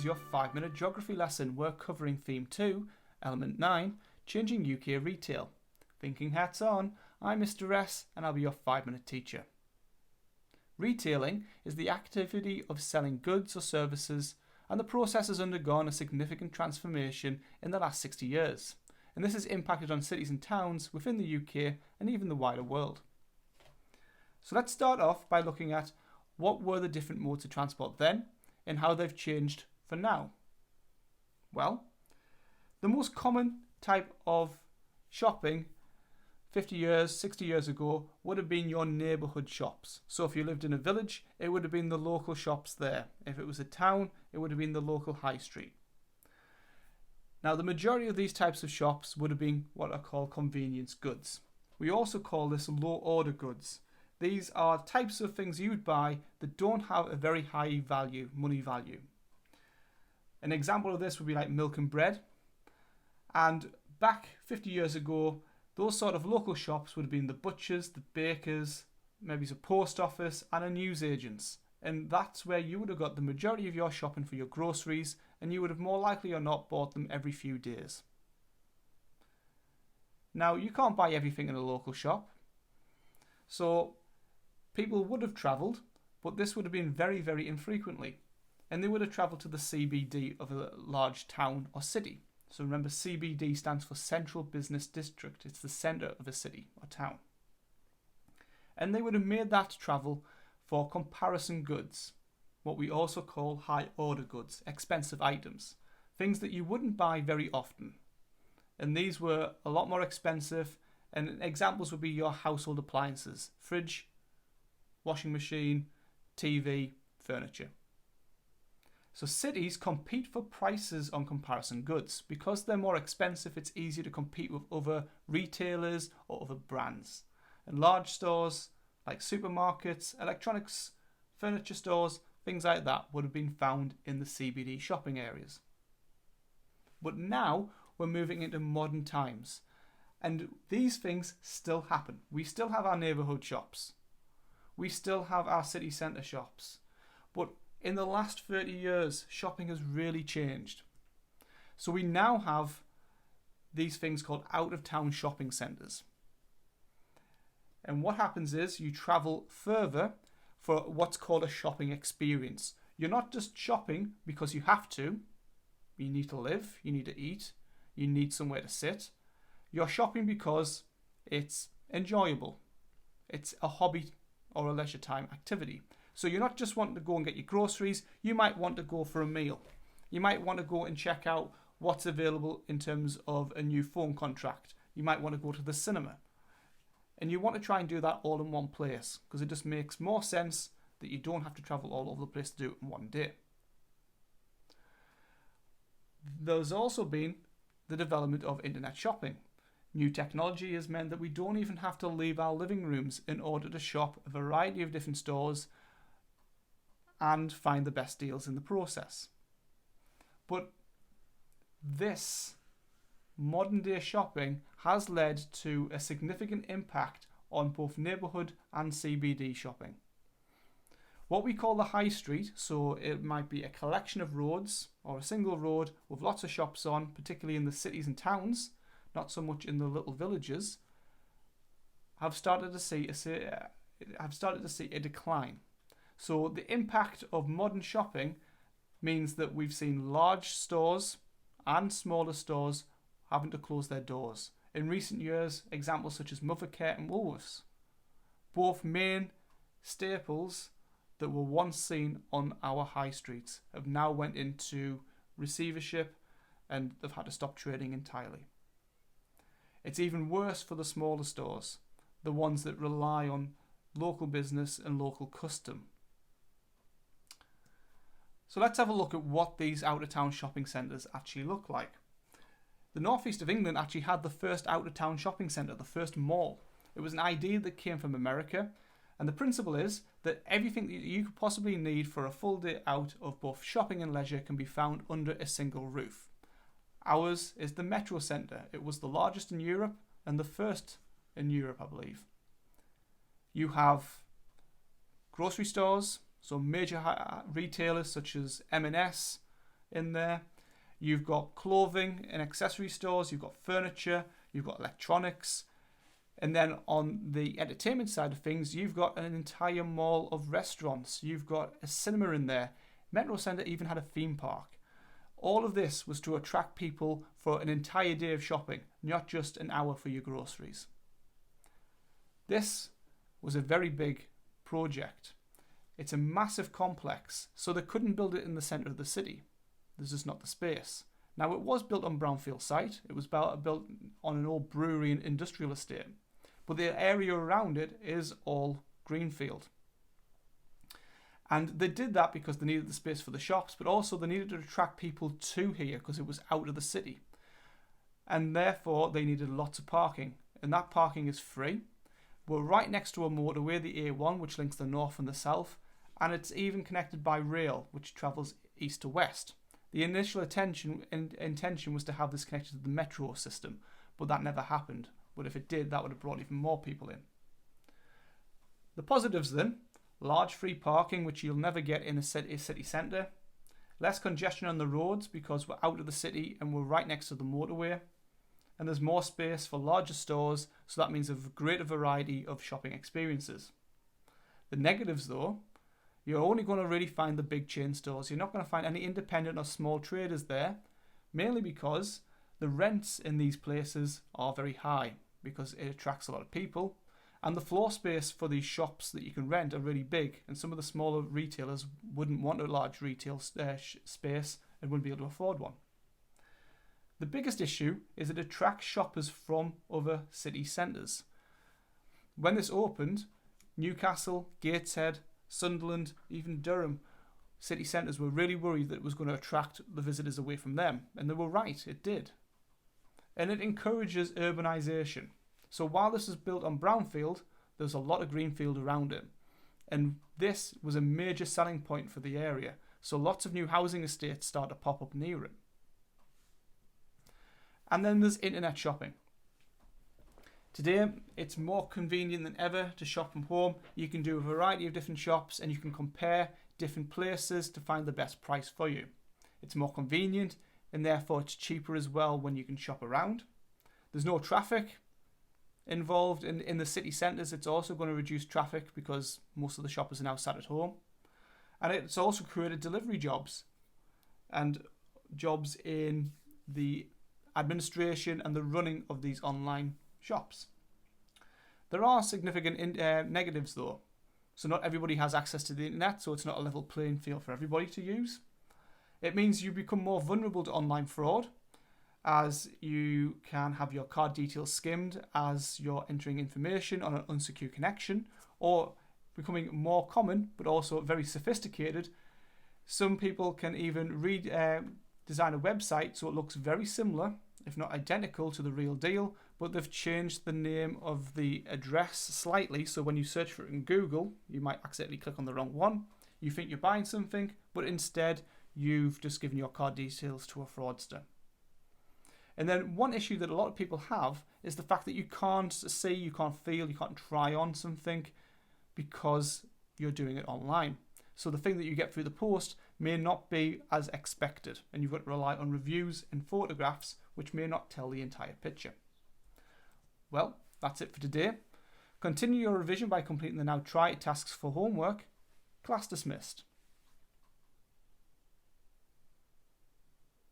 your 5-minute geography lesson. We're covering Theme 2, Element 9, Changing UK Retail. Thinking hats on, I'm Mr. S and I'll be your 5-minute teacher. Retailing is the activity of selling goods or services, and the process has undergone a significant transformation in the last 60 years. And this has impacted on cities and towns within the UK and even the wider world. So let's start off by looking at what were the different modes of transport then and how they've changed for now. Well, the most common type of shopping 50 years, 60 years ago would have been your neighbourhood shops. So if you lived in a village, it would have been the local shops there. If it was a town, it would have been the local high street. Now, the majority of these types of shops would have been what are called convenience goods. We also call this low order goods. These are types of things you'd buy that don't have a very high value, money value. An example of this would be like milk and bread. And back 50 years ago, those sort of local shops would have been the butchers, the bakers, maybe a post office and a newsagents. And that's where you would have got the majority of your shopping for your groceries, and you would have more likely or not bought them every few days. Now, you can't buy everything in a local shop. So people would have travelled, but this would have been very, very infrequently. And they would have travelled to the CBD of a large town or city. So remember, CBD stands for Central Business District. It's the centre of a city or town. And they would have made that travel for comparison goods, what we also call high order goods, expensive items, things that you wouldn't buy very often. And these were a lot more expensive, and examples would be your household appliances, fridge, washing machine, TV, furniture. So cities compete for prices on comparison goods. Because they're more expensive, it's easier to compete with other retailers or other brands. And large stores like supermarkets, electronics, furniture stores, things like that would have been found in the CBD shopping areas. But now we're moving into modern times, and these things still happen. We still have our neighbourhood shops. We still have our city centre shops. But in the last 30 years, shopping has really changed. So we now have these things called out-of-town shopping centres. And what happens is you travel further for what's called a shopping experience. You're not just shopping because you have to. You need to live, you need to eat, you need somewhere to sit. You're shopping because it's enjoyable. It's a hobby or a leisure time activity. So you're not just wanting to go and get your groceries, you might want to go for a meal. You might want to go and check out what's available in terms of a new phone contract. You might want to go to the cinema. And you want to try and do that all in one place, because it just makes more sense that you don't have to travel all over the place to do it in one day. There's also been the development of internet shopping. New technology has meant that we don't even have to leave our living rooms in order to shop a variety of different stores and find the best deals in the process. But this modern day shopping has led to a significant impact on both neighbourhood and CBD shopping. What we call the high street, so it might be a collection of roads or a single road with lots of shops on, particularly in the cities and towns, not so much in the little villages, have started to see a decline. So the impact of modern shopping means that we've seen large stores and smaller stores having to close their doors. In recent years, examples such as Mothercare and Woolworths, both main staples that were once seen on our high streets, have now went into receivership and they've had to stop trading entirely. It's even worse for the smaller stores, the ones that rely on local business and local custom. So let's have a look at what these out-of-town shopping centres actually look like. The northeast of England actually had the first out-of-town shopping centre, the first mall. It was an idea that came from America, and the principle is that everything that you could possibly need for a full day out of both shopping and leisure can be found under a single roof. Ours is the Metro Centre. It was the largest in Europe and the first in Europe, I believe. You have grocery stores, so major retailers such as M&S, in there. You've got clothing and accessory stores, you've got furniture, you've got electronics. And then on the entertainment side of things, you've got an entire mall of restaurants. You've got a cinema in there. Metro Centre even had a theme park. All of this was to attract people for an entire day of shopping, not just an hour for your groceries. This was a very big project. It's a massive complex, so they couldn't build it in the centre of the city. There's just not the space. Now, it was built on brownfield site. It was built on an old brewery and industrial estate. But the area around it is all greenfield. And they did that because they needed the space for the shops, but also they needed to attract people to here because it was out of the city. And therefore, they needed lots of parking. And that parking is free. We're right next to a motorway, the A1, which links the north and the south. And it's even connected by rail, which travels east to west. The initial intention was to have this connected to the metro system, but that never happened. But if it did, that would have brought even more people in. The positives then, large free parking, which you'll never get in a city centre. Less congestion on the roads because we're out of the city and we're right next to the motorway. And there's more space for larger stores, so that means a greater variety of shopping experiences. The negatives though, you're only going to really find the big chain stores. You're not going to find any independent or small traders there, mainly because the rents in these places are very high because it attracts a lot of people. And the floor space for these shops that you can rent are really big, and some of the smaller retailers wouldn't want a large retail space and wouldn't be able to afford one. The biggest issue is it attracts shoppers from other city centres. When this opened, Newcastle, Gateshead, Sunderland, even Durham city centres were really worried that it was going to attract the visitors away from them, and they were right, it did. And it encourages urbanisation. So while this is built on brownfield, there's a lot of greenfield around it. And this was a major selling point for the area. So lots of new housing estates start to pop up near it. And then there's internet shopping. Today, it's more convenient than ever to shop from home. You can do a variety of different shops and you can compare different places to find the best price for you. It's more convenient and therefore it's cheaper as well when you can shop around. There's no traffic involved in the city centres. It's also going to reduce traffic because most of the shoppers are now sat at home. And it's also created delivery jobs and jobs in the administration and the running of these online shops. There are significant negatives though. So not everybody has access to the internet, so it's not a level playing field for everybody to use. It means you become more vulnerable to online fraud, as you can have your card details skimmed as you're entering information on an unsecure connection, or becoming more common but also very sophisticated. Some people can even design a website so it looks very similar, if not identical, to the real deal, but they've changed the name of the address slightly, so when you search for it in Google, you might accidentally click on the wrong one. You think you're buying something, but instead you've just given your card details to a fraudster. And then one issue that a lot of people have is the fact that you can't see, you can't feel, you can't try on something because you're doing it online. So the thing that you get through the post may not be as expected, and you've got to rely on reviews and photographs which may not tell the entire picture. Well, that's it for today. Continue your revision by completing the Now Try It tasks for homework. Class dismissed.